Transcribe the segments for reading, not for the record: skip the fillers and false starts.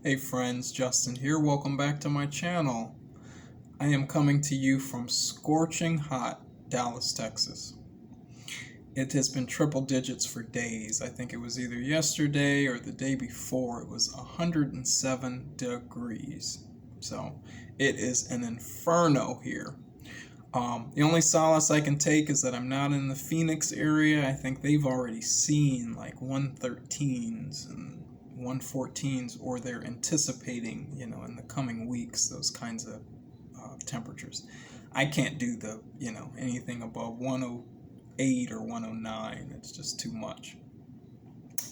Hey friends, Justin here. Welcome back to my channel. I am coming to you from scorching hot Dallas, Texas. It has been triple digits for days. I think it was either yesterday or the day before. It was 107 degrees. So it is an inferno here. The only solace I can take is that I'm not in the Phoenix area. I think they've already seen like 113s and 114s, or they're anticipating, in the coming weeks, those kinds of temperatures. I can't do anything above 108 or 109. It's just too much.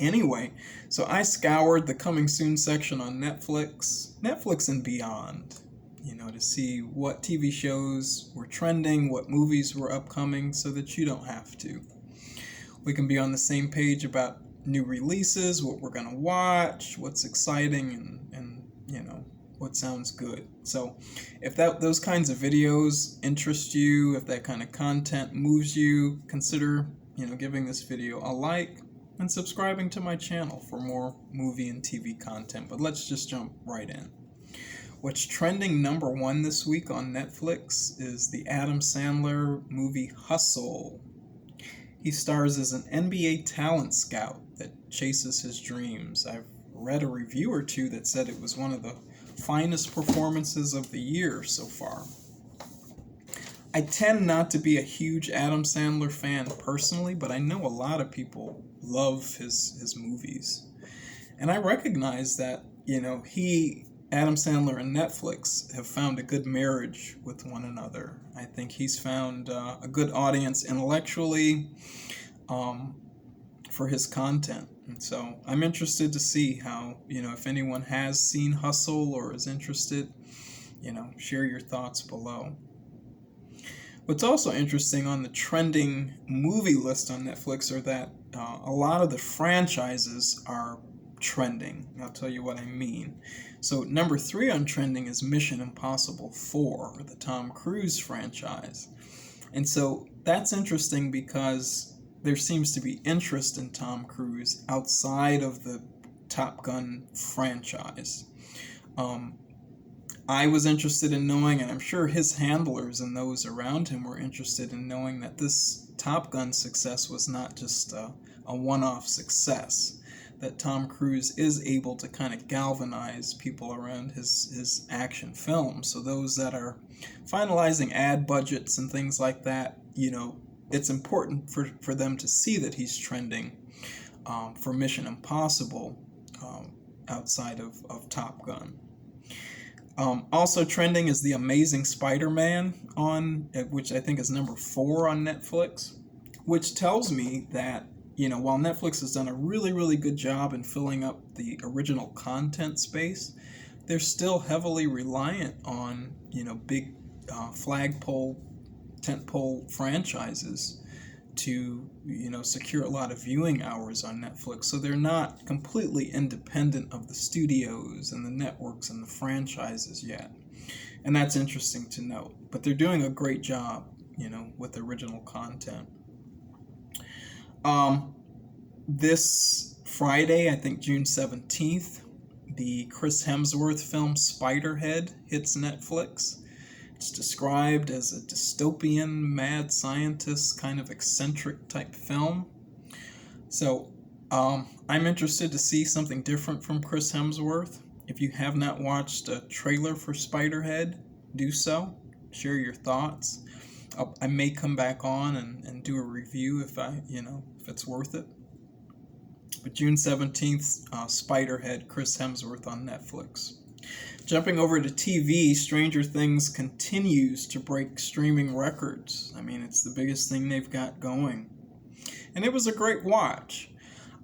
Anyway, so I scoured the coming soon section on Netflix and beyond, to see what TV shows were trending, what movies were upcoming, so that you don't have to. We can be on the same page about new releases, what we're going to watch, what's exciting, and what sounds good. So if those kinds of videos interest you, if that kind of content moves you, consider giving this video a like and subscribing to my channel for more movie and TV content. But let's just jump right in. What's trending number one this week on Netflix is the Adam Sandler movie Hustle. He stars as an NBA talent scout that chases his dreams. I've read a review or two that said it was one of the finest performances of the year so far. I tend not to be a huge Adam Sandler fan personally, but I know a lot of people love his movies. And I recognize that, Adam Sandler and Netflix have found a good marriage with one another. I think he's found a good audience intellectually for his content. And so I'm interested to see how, if anyone has seen Hustle or is interested, share your thoughts below. What's also interesting on the trending movie list on Netflix are that a lot of the franchises are trending. I'll tell you what I mean. So number 3 on trending is Mission Impossible 4, the Tom Cruise franchise. And so that's interesting because there seems to be interest in Tom Cruise outside of the Top Gun franchise. I was interested in knowing, and I'm sure his handlers and those around him were interested in knowing, that this Top Gun success was not just a one-off success, that Tom Cruise is able to kind of galvanize people around his action films. So those that are finalizing ad budgets and things like that, it's important for them to see that he's trending for Mission Impossible outside of Top Gun. Also trending is The Amazing Spider-Man, which I think is number 4 on Netflix, which tells me that, while Netflix has done a really, really good job in filling up the original content space, they're still heavily reliant on, big flagpole, tentpole franchises to, secure a lot of viewing hours on Netflix. So they're not completely independent of the studios and the networks and the franchises yet. And that's interesting to note. But they're doing a great job, with original content. This Friday, I think June 17th, the Chris Hemsworth film Spiderhead hits Netflix. It's described as a dystopian, mad scientist, kind of eccentric type film. So I'm interested to see something different from Chris Hemsworth. If you have not watched a trailer for Spiderhead, do so. Share your thoughts. I may come back on and do a review if it's worth it. But June 17th, Spiderhead, Chris Hemsworth on Netflix. Jumping over to TV, Stranger Things continues to break streaming records. I mean, it's the biggest thing they've got going. And it was a great watch.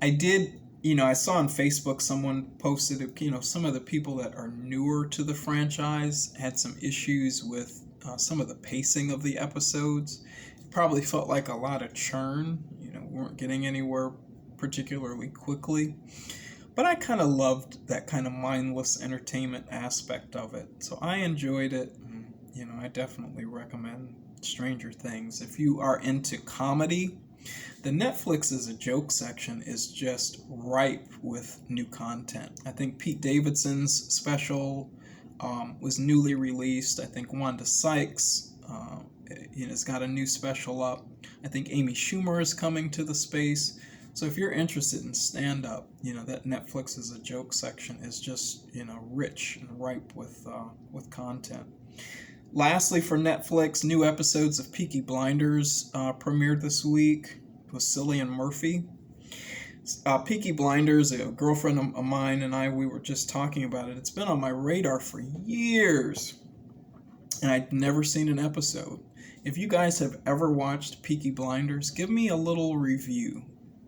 I saw on Facebook someone posted, some of the people that are newer to the franchise had some issues with some of the pacing of the episodes. It probably felt like a lot of churn. We weren't getting anywhere particularly quickly. But I kind of loved that kind of mindless entertainment aspect of it. So I enjoyed it. And, I definitely recommend Stranger Things. If you are into comedy, The Netflix is a joke section is just ripe with new content. I think Pete Davidson's special was newly released. I think Wanda Sykes has got a new special up. I think Amy Schumer is coming to the space. So if you're interested in stand-up, that Netflix is a joke section is just, rich and ripe with content. Lastly, for Netflix, new episodes of Peaky Blinders premiered this week with Cillian Murphy. Peaky Blinders, a girlfriend of mine and I, we were just talking about it. It's been on my radar for years, and I'd never seen an episode. If you guys have ever watched Peaky Blinders, give me a little review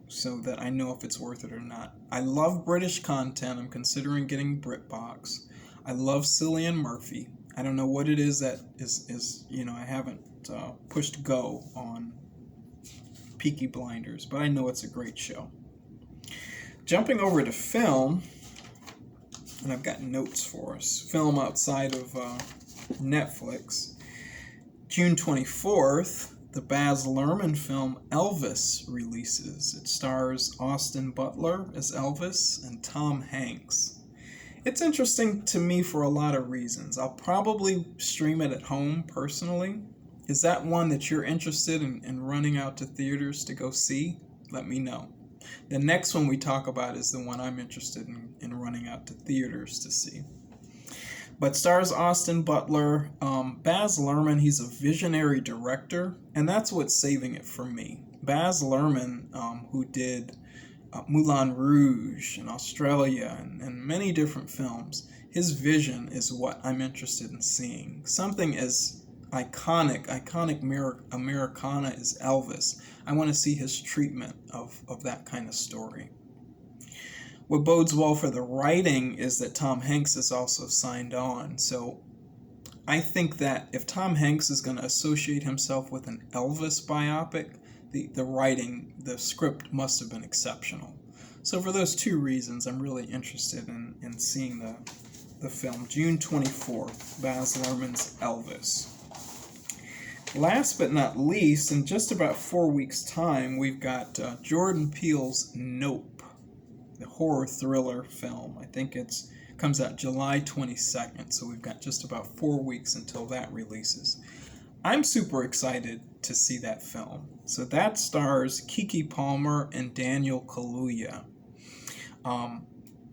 so that I know if it's worth it or not. I love British content. I'm considering getting BritBox. I love Cillian Murphy. I don't know what it is that is I haven't pushed go on Peaky Blinders, but I know it's a great show. Jumping over to film, and I've got notes for us. Film outside of Netflix. June 24th, the Baz Luhrmann film Elvis releases. It stars Austin Butler as Elvis and Tom Hanks. It's interesting to me for a lot of reasons. I'll probably stream it at home personally. Is that one that you're interested in running out to theaters to go see? Let me know. The next one we talk about is the one I'm interested in running out to theaters to see. But stars Austin Butler. Baz Luhrmann, he's a visionary director, and that's what's saving it for me. Baz Luhrmann, who did Moulin Rouge in Australia and many different films, his vision is what I'm interested in seeing. Something as iconic Americana as Elvis. I want to see his treatment of that kind of story. What bodes well for the writing is that Tom Hanks is also signed on. So I think that if Tom Hanks is going to associate himself with an Elvis biopic, the writing, the script must have been exceptional. So for those two reasons, I'm really interested in seeing the film. June 24th, Baz Luhrmann's Elvis. Last but not least, in just about 4 weeks' time, we've got Jordan Peele's Nope, the horror thriller film. I think it comes out July 22nd, so we've got just about 4 weeks until that releases. I'm super excited to see that film. So that stars Keke Palmer and Daniel Kaluuya.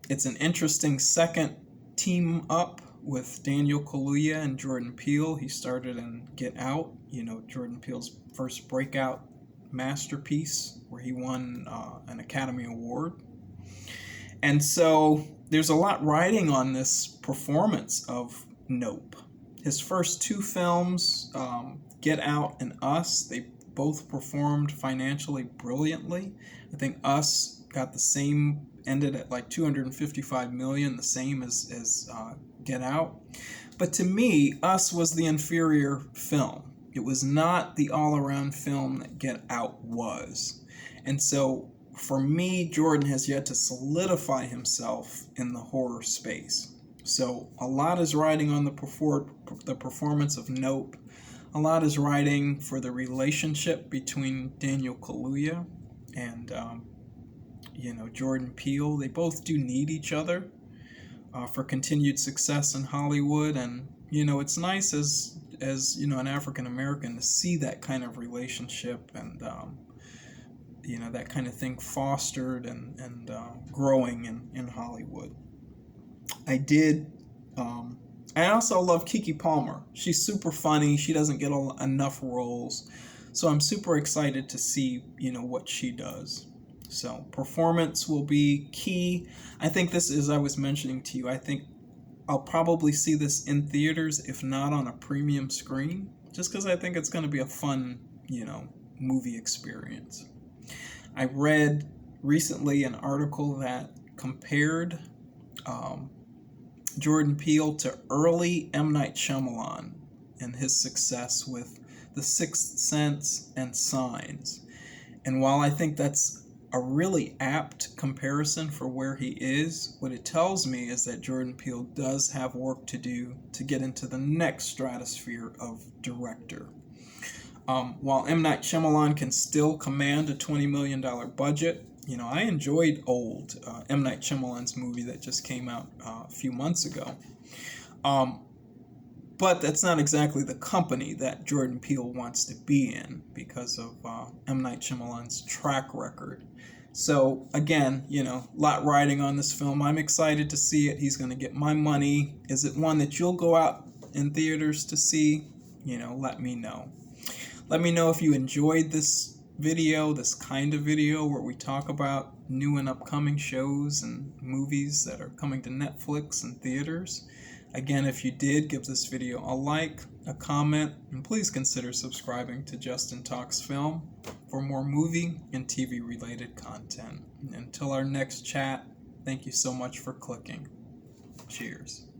It's an interesting second team up with Daniel Kaluuya and Jordan Peele. He started in Get Out, Jordan Peele's first breakout masterpiece, where he won an Academy Award. And so there's a lot riding on this performance of Nope. His first two films, Get Out and Us, they both performed financially brilliantly. I think Us got the same, ended at like $255 million, the same as Get Out. But to me, Us was the inferior film. It was not the all-around film that Get Out was. And so for me, Jordan has yet to solidify himself in the horror space. So a lot is riding on the performance of Nope. A lot is riding for the relationship between Daniel Kaluuya and Jordan Peele. They both do need each other for continued success in Hollywood. And it's nice as an African American to see that kind of relationship and that kind of thing fostered and growing in Hollywood. I also love Keke Palmer. She's super funny. She doesn't get enough roles. So I'm super excited to see, what she does. So performance will be key. I think this, as I was mentioning to you, I think I'll probably see this in theaters, if not on a premium screen, just because I think it's going to be a fun, movie experience. I read recently an article that compared Jordan Peele to early M. Night Shyamalan and his success with The Sixth Sense and Signs. And while I think that's a really apt comparison for where he is, what it tells me is that Jordan Peele does have work to do to get into the next stratosphere of director. While M. Night Shyamalan can still command a $20 million budget, I enjoyed old M. Night Shyamalan's movie that just came out a few months ago. But that's not exactly the company that Jordan Peele wants to be in because of M. Night Shyamalan's track record. So, again, a lot riding on this film. I'm excited to see it. He's going to get my money. Is it one that you'll go out in theaters to see? Let me know. Let me know if you enjoyed this video, this kind of video where we talk about new and upcoming shows and movies that are coming to Netflix and theaters. Again, if you did, give this video a like, a comment, and please consider subscribing to Justin Talks Film for more movie and TV related content. Until our next chat, thank you so much for clicking. Cheers.